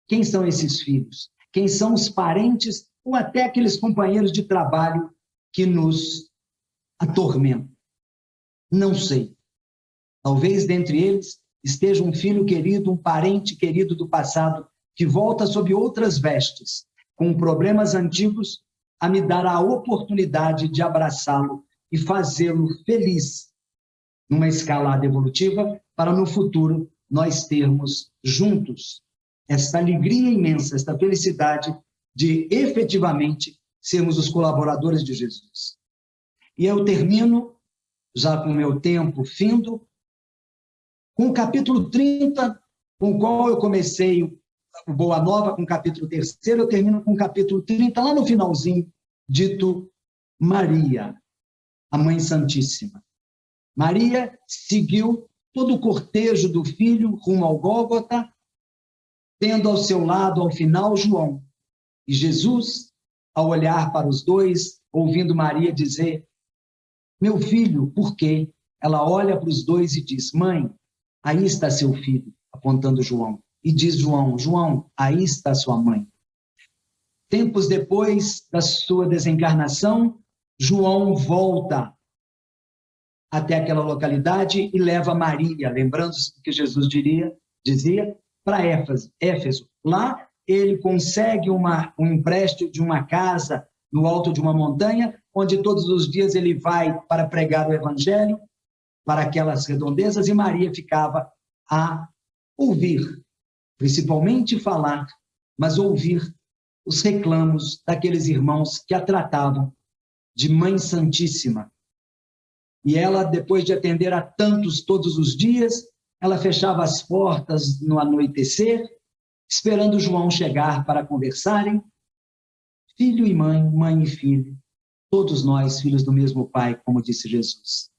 B: Quem são esses filhos? Quem são os parentes ou até aqueles companheiros de trabalho que nos atormentam? Não sei. Talvez dentre eles esteja um filho querido, um parente querido do passado, que volta sob outras vestes, com problemas antigos, a me dar a oportunidade de abraçá-lo e fazê-lo feliz numa escalada evolutiva, para no futuro nós termos juntos esta alegria imensa, esta felicidade de efetivamente sermos os colaboradores de Jesus. E eu termino, já com o meu tempo findo, com o capítulo 30 com o qual eu comecei o Boa Nova, com o capítulo 3, eu termino com o capítulo 30, lá no finalzinho, dito Maria, a Mãe Santíssima. Maria seguiu todo o cortejo do filho rumo ao Gólgota, tendo ao seu lado, ao final, João. E Jesus, ao olhar para os dois, ouvindo Maria dizer, meu filho, por quê? Ela olha para os dois e diz, mãe, aí está seu filho, apontando João. E diz João, João, aí está sua mãe. Tempos depois da sua desencarnação, João volta até aquela localidade e leva Maria, lembrando-se do que Jesus dizia, para Éfeso. Lá ele consegue um empréstimo de uma casa no alto de uma montanha, onde todos os dias ele vai para pregar o evangelho para aquelas redondezas, e Maria ficava a ouvir, principalmente falar, mas ouvir os reclamos daqueles irmãos que a tratavam de Mãe Santíssima. E ela, depois de atender a tantos todos os dias, ela fechava as portas no anoitecer, esperando João chegar para conversarem. Filho e mãe, mãe e filho, todos nós filhos do mesmo Pai, como disse Jesus.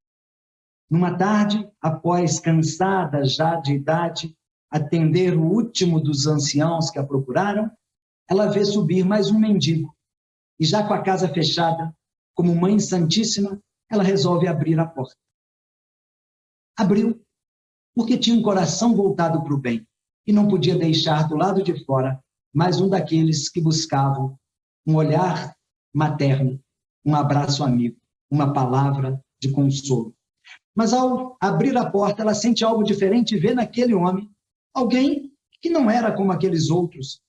B: Numa tarde, após cansada já de idade, atender o último dos anciãos que a procuraram, ela vê subir mais um mendigo. E já com a casa fechada, como Mãe Santíssima, ela resolve abrir a porta. Abriu, porque tinha um coração voltado para o bem e não podia deixar do lado de fora mais um daqueles que buscavam um olhar materno, um abraço amigo, uma palavra de consolo. Mas ao abrir a porta, ela sente algo diferente e vê naquele homem alguém que não era como aqueles outros.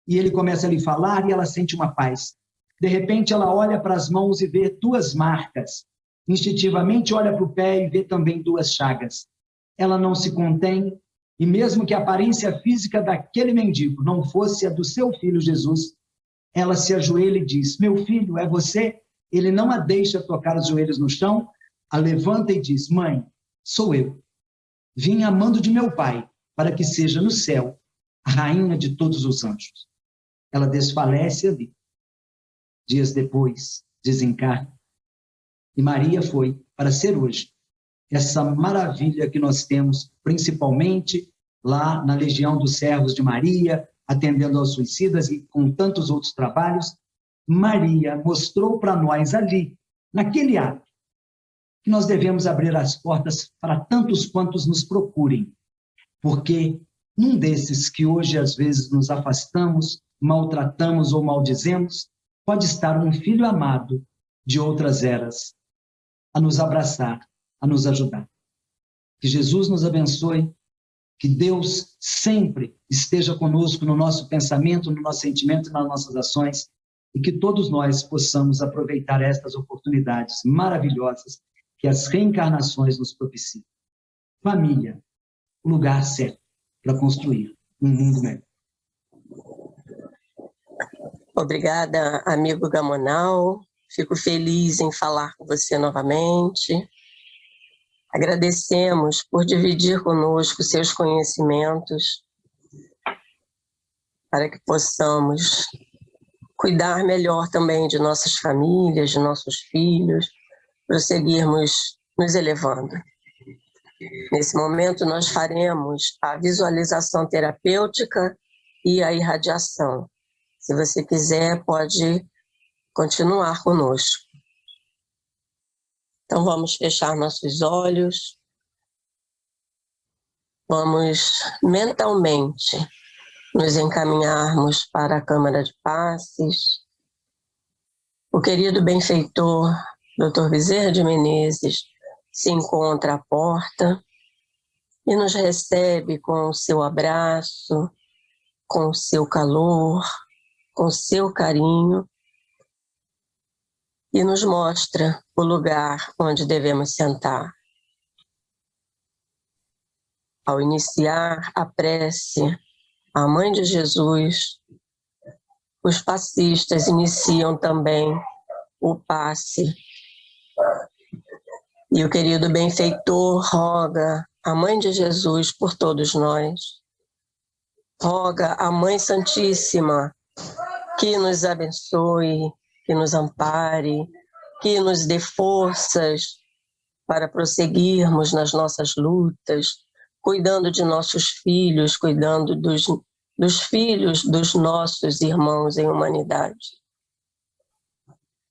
B: E ele começa a lhe falar e ela sente uma paz. De repente, ela olha para as mãos e vê 2 marcas. Instintivamente, olha para o pé e vê também 2 chagas. Ela não se contém, e mesmo que a aparência física daquele mendigo não fosse a do seu filho Jesus, ela se ajoelha e diz, meu filho, é você? Ele não a deixa tocar os joelhos no chão, a levanta e diz, mãe, sou eu. Vim amando de meu pai, para que seja no céu a rainha de todos os anjos. Ela desfalece ali. Dias depois, desencarna. E Maria foi, para ser hoje, essa maravilha que nós temos, principalmente lá na Legião dos Servos de Maria, atendendo aos suicidas e com tantos outros trabalhos. Maria mostrou para nós ali, naquele ato, que nós devemos abrir as portas para tantos quantos nos procurem, porque num desses que hoje às vezes nos afastamos, maltratamos ou maldizemos, pode estar um filho amado de outras eras, a nos abraçar, a nos ajudar. Que Jesus nos abençoe, que Deus sempre esteja conosco no nosso pensamento, no nosso sentimento e nas nossas ações, e que todos nós possamos aproveitar estas oportunidades maravilhosas que as reencarnações nos propiciam. Família, o lugar certo para construir um mundo melhor.
C: Obrigada, amigo Gamonal. Fico feliz em falar com você novamente. Agradecemos por dividir conosco seus conhecimentos para que possamos cuidar melhor também de nossas famílias, de nossos filhos, prosseguirmos nos elevando. Nesse momento, nós faremos a visualização terapêutica e a irradiação. Se você quiser, pode continuar conosco. Então, vamos fechar nossos olhos. Vamos mentalmente nos encaminharmos para a Câmara de Passes. O querido benfeitor Dr. Bezerra de Menezes se encontra à porta e nos recebe com o seu abraço, com o seu calor, com o seu carinho, e nos mostra o lugar onde devemos sentar. Ao iniciar a prece à Mãe de Jesus, os passistas iniciam também o passe. E o querido benfeitor roga a Mãe de Jesus por todos nós, roga a Mãe Santíssima que nos abençoe, que nos ampare, que nos dê forças para prosseguirmos nas nossas lutas, cuidando de nossos filhos, cuidando dos filhos dos nossos irmãos em humanidade.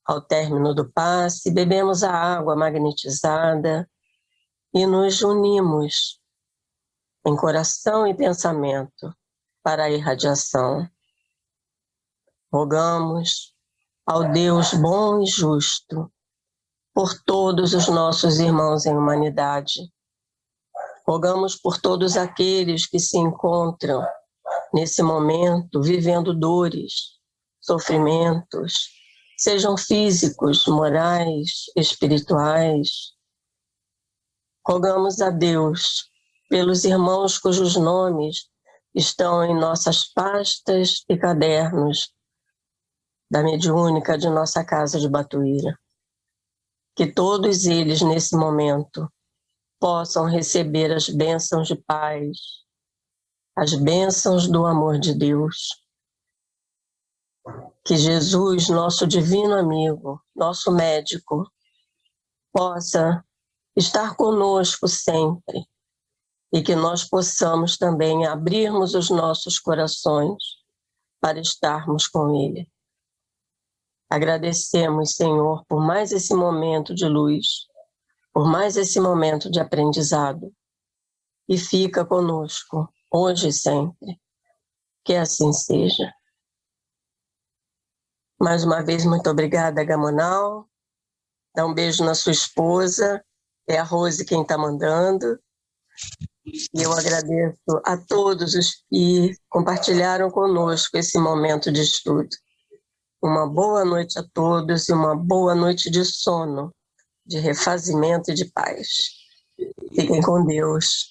C: Ao término do passe, bebemos a água magnetizada e nos unimos em coração e pensamento para a irradiação. Rogamos ao Deus bom e justo por todos os nossos irmãos em humanidade. Rogamos por todos aqueles que se encontram nesse momento vivendo dores, sofrimentos, sejam físicos, morais, espirituais. Rogamos a Deus pelos irmãos cujos nomes estão em nossas pastas e cadernos da mediúnica de nossa casa de Batuíra. Que todos eles, nesse momento, possam receber as bênçãos de paz, as bênçãos do amor de Deus. Que Jesus, nosso divino amigo, nosso médico, possa estar conosco sempre e que nós possamos também abrirmos os nossos corações para estarmos com Ele. Agradecemos, Senhor, por mais esse momento de luz, por mais esse momento de aprendizado. E fica conosco, hoje e sempre. Que assim seja. Mais uma vez, muito obrigada, Gamonal. Dá um beijo na sua esposa. É a Rose quem está mandando. E eu agradeço a todos os que compartilharam conosco esse momento de estudo. Uma boa noite a todos e uma boa noite de sono, de refazimento e de paz. Fiquem com Deus